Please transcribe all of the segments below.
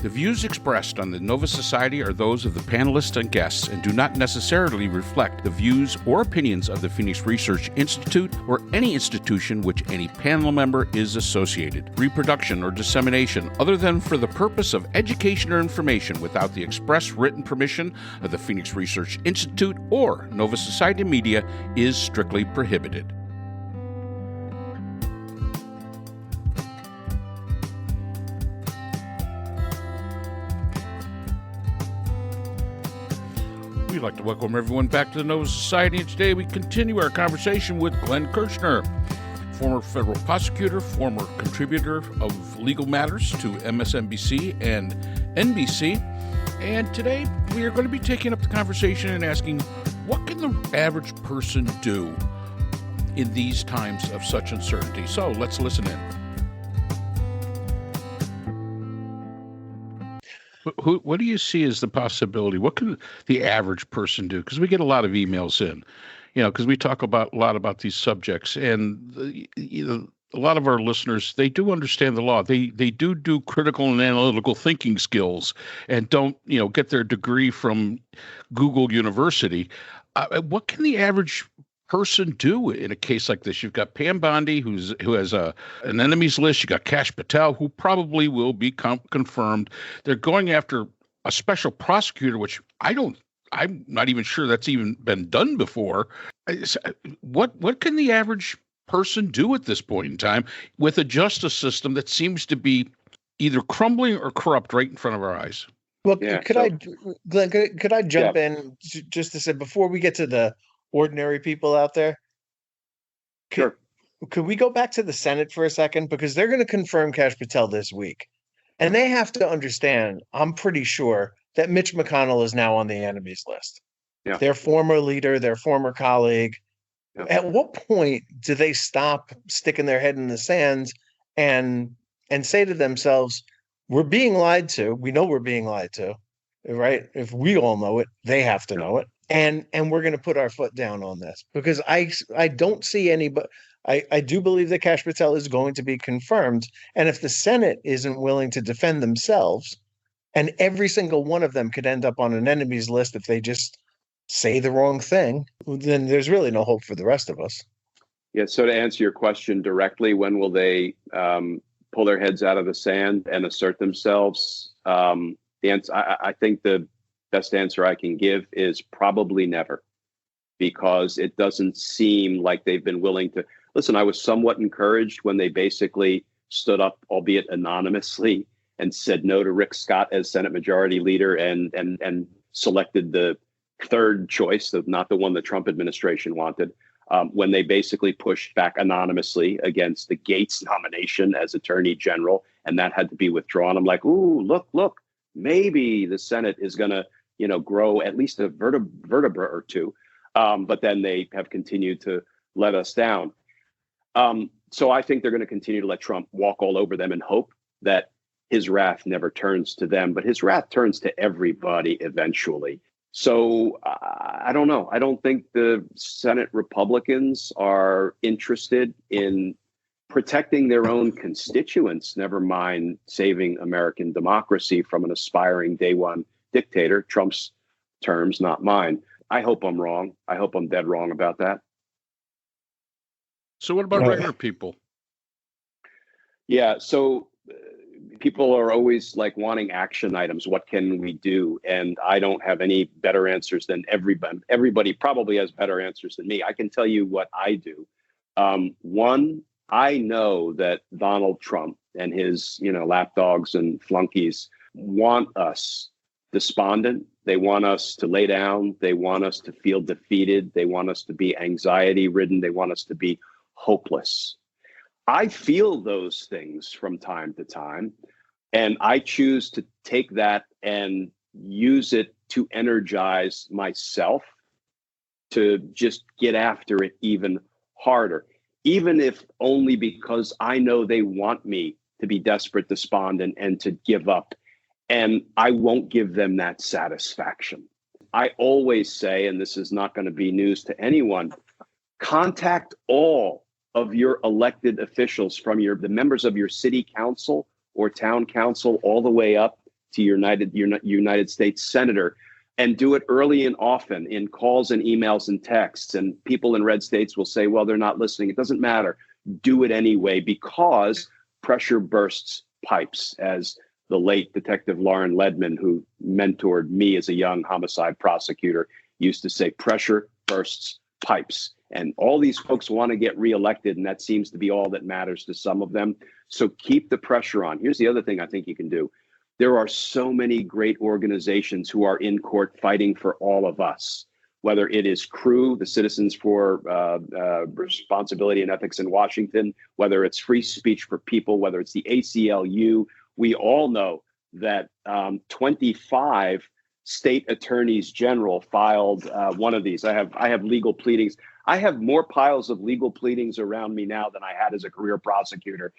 The views expressed on the Nova Society are those of the panelists and guests and do not necessarily reflect the views or opinions of the Phoenix Research Institute or any institution which any panel member is associated. Reproduction or dissemination, other than for the purpose of education or information without the express written permission of the Phoenix Research Institute or Nova Society Media, is strictly prohibited. We'd like to welcome everyone back to the Nova Society, and today we continue our conversation with Glenn Kirschner, former federal prosecutor, former contributor of legal matters to MSNBC and NBC. And today we are going to be taking up the conversation and asking, what can the average person do in these times of such uncertainty? So let's listen in. What do you see as the possibility? What can the average person do? Because we get a lot of emails in, because we talk a lot about these subjects, and a lot of our listeners, they do understand the law. They do critical and analytical thinking skills, and don't get their degree from Google University. What can the average person do in a case like this? You've got Pam Bondi, who has an enemies list. You got Kash Patel, who probably will be confirmed. They're going after a special prosecutor, which I'm not even sure that's even been done before. What can the average person do at this point in time with a justice system that seems to be either crumbling or corrupt right in front of our eyes? Well, Glenn, could I jump in just to say, before we get to the ordinary people out there? Sure. Could we go back to the Senate for a second? Because they're going to confirm Kash Patel this week. And they have to understand, I'm pretty sure, that Mitch McConnell is now on the enemies list. Yeah. Their former leader, their former colleague. Yeah. At what point do they stop sticking their head in the sand and say to themselves, we're being lied to. We know we're being lied to, right? If we all know it, they have to know it. And we're going to put our foot down on this, because I don't see anybody. I do believe that Kash Patel is going to be confirmed. And if the Senate isn't willing to defend themselves, and every single one of them could end up on an enemies list if they just say the wrong thing, then there's really no hope for the rest of us. Yeah. So to answer your question directly, when will they pull their heads out of the sand and assert themselves? The answer, I think the best answer I can give is probably never, because it doesn't seem like they've been willing to listen. I was somewhat encouraged when they basically stood up, albeit anonymously, and said no to Rick Scott as Senate Majority Leader and selected the third choice, not the one the Trump administration wanted, when they basically pushed back anonymously against the Gates nomination as Attorney General, and that had to be withdrawn. I'm like, ooh, look, maybe the Senate is going to grow at least a vertebra or two. But then they have continued to let us down. So I think they're going to continue to let Trump walk all over them and hope that his wrath never turns to them, but his wrath turns to everybody eventually. So I don't know. I don't think the Senate Republicans are interested in protecting their own constituents, never mind saving American democracy from an aspiring day one dictator. Trump's terms, not mine. I hope I'm wrong. I hope I'm dead wrong about that. So what about regular people? Yeah. So people are always like wanting action items. What can we do? And I don't have any better answers than everybody. Everybody probably has better answers than me. I can tell you what I do. One, I know that Donald Trump and his, lapdogs and flunkies want us despondent. They want us to lay down. They want us to feel defeated. They want us to be anxiety ridden. They want us to be hopeless. I feel those things from time to time, and I choose to take that and use it to energize myself to just get after it even harder, even if only because I know they want me to be desperate, despondent, and to give up. And I won't give them that satisfaction. I always say, and this is not going to be news to anyone, contact all of your elected officials, from the members of your city council or town council all the way up to your United States senator, and do it early and often in calls and emails and texts. And people in red states will say, well, they're not listening. It doesn't matter. Do it anyway, because pressure bursts pipes, as the late Detective Lauren Ledman, who mentored me as a young homicide prosecutor, used to say, pressure bursts pipes. And all these folks want to get reelected, and that seems to be all that matters to some of them. So keep the pressure on. Here's the other thing I think you can do. There are so many great organizations who are in court fighting for all of us, whether it is CREW, the Citizens for Responsibility and Ethics in Washington, whether it's Free Speech for People, whether it's the ACLU. We all know that 25 state attorneys general filed one of these. I have legal pleadings. I have more piles of legal pleadings around me now than I had as a career prosecutor.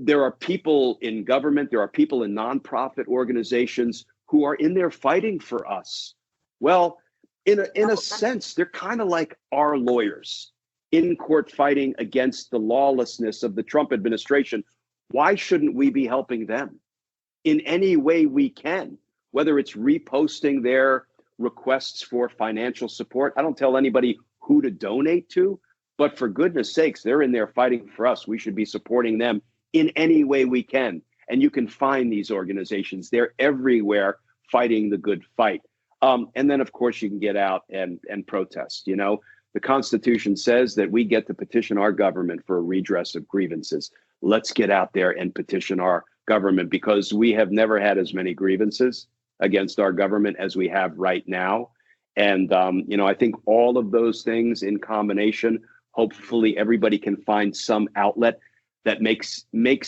There are people in government, there are people in nonprofit organizations who are in there fighting for us. Well, in a sense, they're kind of like our lawyers in court fighting against the lawlessness of the Trump administration. Why shouldn't we be helping them in any way we can, whether it's reposting their requests for financial support? I don't tell anybody who to donate to, but for goodness sakes, they're in there fighting for us. We should be supporting them in any way we can. And you can find these organizations. They're everywhere fighting the good fight. And then, of course, you can get out and protest. The Constitution says that we get to petition our government for a redress of grievances. Let's get out there and petition our government, because we have never had as many grievances against our government as we have right now. And, I think all of those things in combination, hopefully everybody can find some outlet that makes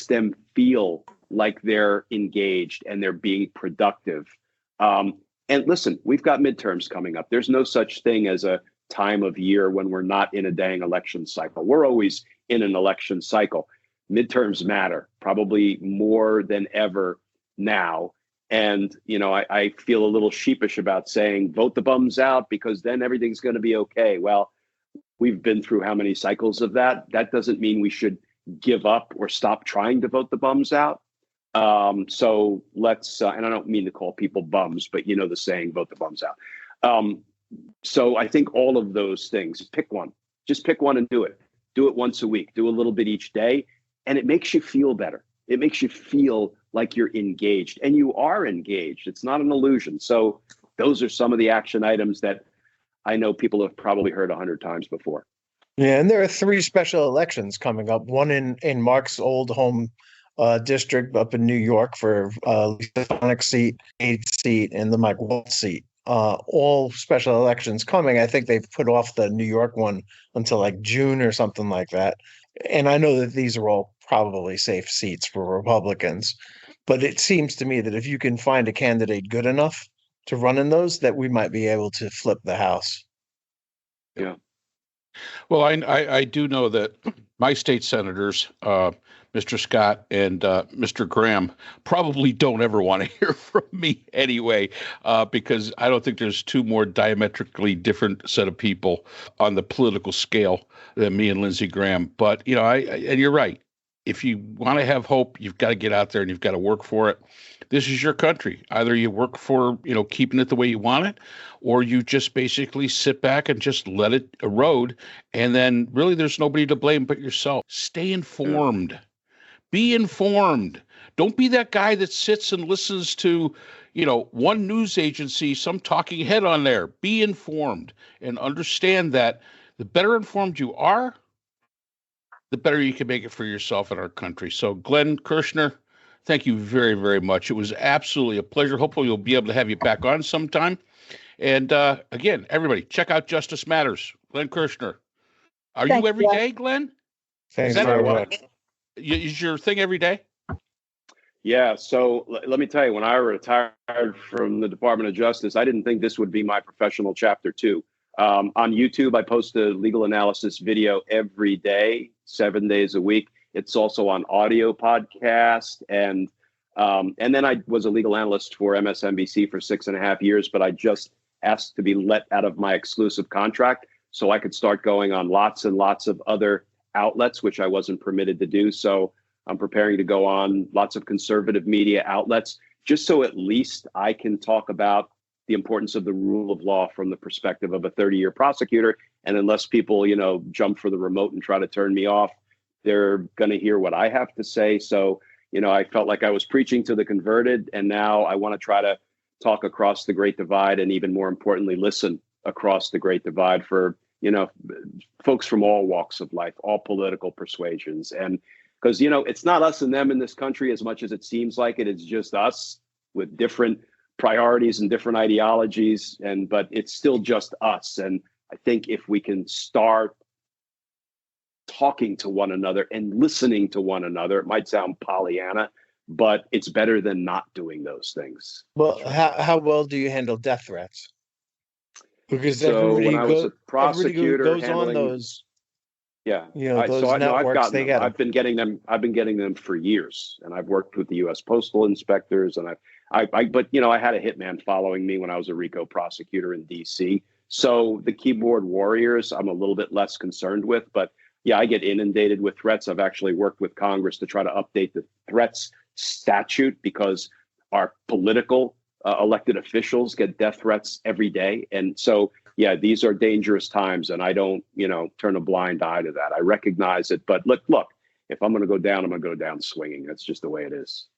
them feel like they're engaged and they're being productive. And listen, we've got midterms coming up. There's no such thing as a time of year when we're not in a dang election cycle. We're always in an election cycle. Midterms matter, probably more than ever now. And, I feel a little sheepish about saying vote the bums out because then everything's going to be okay. Well, we've been through how many cycles of that? That doesn't mean we should give up or stop trying to vote the bums out. So let's, and I don't mean to call people bums, but the saying, vote the bums out. So I think all of those things, pick one, just pick one and do it. Do it once a week, do a little bit each day. And it makes you feel better. It makes you feel like you're engaged, and you are engaged. It's not an illusion. So those are some of the action items that I know people have probably heard 100 times before. Yeah, and there are 3 special elections coming up. One in Mark's old home district up in New York for Lisa Stefanik's seat, 8th seat, and the Mike Waltz seat. All special elections coming. I think they've put off the New York one until like June or something like that. And I know that these are all probably safe seats for Republicans, but it seems to me that if you can find a candidate good enough to run in those, that we might be able to flip the House. Yeah. Well, I do know that my state senators, Mr. Scott and Mr. Graham, probably don't ever want to hear from me anyway, because I don't think there's 2 more diametrically different set of people on the political scale than me and Lindsey Graham. But, and you're right. If you want to have hope, you've got to get out there and you've got to work for it. This is your country. Either you work for, keeping it the way you want it, or you just basically sit back and just let it erode. And then really there's nobody to blame but yourself. Stay informed. Yeah. Be informed. Don't be that guy that sits and listens to, one news agency, some talking head on there. Be informed and understand that the better informed you are, the better you can make it for yourself and our country. So, Glenn Kirschner, thank you very, very much. It was absolutely a pleasure. Hopefully we'll be able to have you back on sometime. And again, everybody, check out Justice Matters. Glenn Kirschner. Are you every day, Glenn? Thanks very much. Is your thing every day? Yeah. So let me tell you, when I retired from the Department of Justice, I didn't think this would be my professional chapter 2. On YouTube, I post a legal analysis video every day, 7 days a week. It's also on audio podcast. And then I was a legal analyst for MSNBC for 6.5 years, but I just asked to be let out of my exclusive contract so I could start going on lots and lots of other outlets, which I wasn't permitted to do. So I'm preparing to go on lots of conservative media outlets, just so at least I can talk about the importance of the rule of law from the perspective of a 30-year prosecutor. And unless people, jump for the remote and try to turn me off, they're going to hear what I have to say. So, I felt like I was preaching to the converted, and now I want to try to talk across the Great Divide, and even more importantly, listen across the Great Divide for, folks from all walks of life, all political persuasions. And because, it's not us and them in this country as much as it seems like it. It's just us with different priorities and different ideologies, but it's still just us. And I think if we can start talking to one another and listening to one another, it might sound Pollyanna, but it's better than not doing those things. Well, how well do you handle death threats? Because so when I was a prosecutor, goes on those, yeah, those networks, they get them. I've been getting them for years, and I've worked with the U.S. Postal Inspectors, and I had a hitman following me when I was a RICO prosecutor in D.C. So the keyboard warriors, I'm a little bit less concerned with, but yeah, I get inundated with threats. I've actually worked with Congress to try to update the threats statute because our political elected officials get death threats every day. And so, yeah, these are dangerous times, and I don't, turn a blind eye to that. I recognize it. But look, if I'm going to go down, I'm going to go down swinging. That's just the way it is.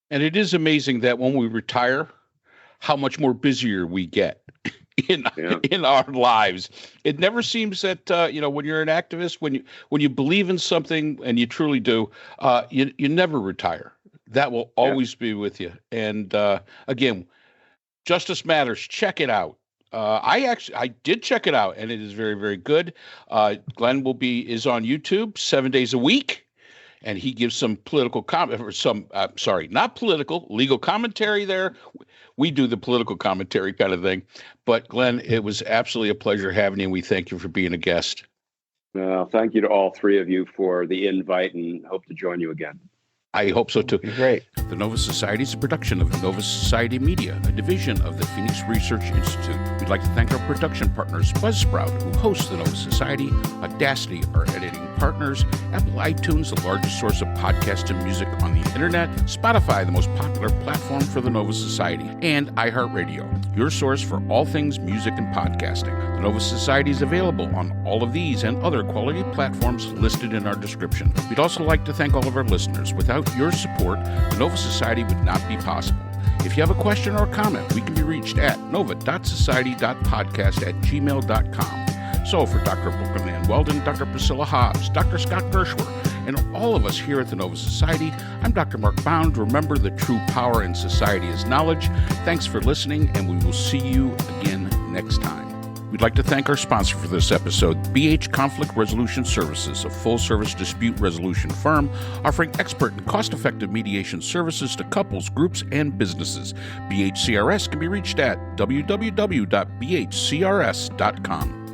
And it is amazing that when we retire, how much more busier we get in our lives. It never seems that when you're an activist, when you believe in something and you truly do, you never retire. That will always be with you. And again, Justice Matters. Check it out. I did check it out, and it is very, very good. Glenn is on YouTube 7 days a week. And he gives some political legal commentary there. We do the political commentary kind of thing. But Glenn, it was absolutely a pleasure having you. And we thank you for being a guest. Thank you to all three of you for the invite, and hope to join you again. I hope so too. Great. The Nova Society is a production of Nova Society Media, a division of the Phoenix Research Institute. We'd like to thank our production partners, Buzzsprout, who hosts the Nova Society, Audacity, our editing partners, Apple iTunes, the largest source of podcasts and music on the internet, Spotify, the most popular platform for the Nova Society, and iHeartRadio, your source for all things music and podcasting. The Nova Society is available on all of these and other quality platforms listed in our description. We'd also like to thank all of our listeners. Without your support, the Nova Society would not be possible. If you have a question or a comment, we can be reached at nova.society.podcast@gmail.com. So for Dr. Brooklyn Ann Weldon, Dr. Priscilla Hobbs, Dr. Scott Kirschner, and all of us here at the Nova Society, I'm Dr. Mark Bound. Remember, the true power in society is knowledge. Thanks for listening, and we will see you again next time. We'd like to thank our sponsor for this episode, BH Conflict Resolution Services, a full-service dispute resolution firm offering expert and cost-effective mediation services to couples, groups, and businesses. BHCRS can be reached at www.bhcrs.com.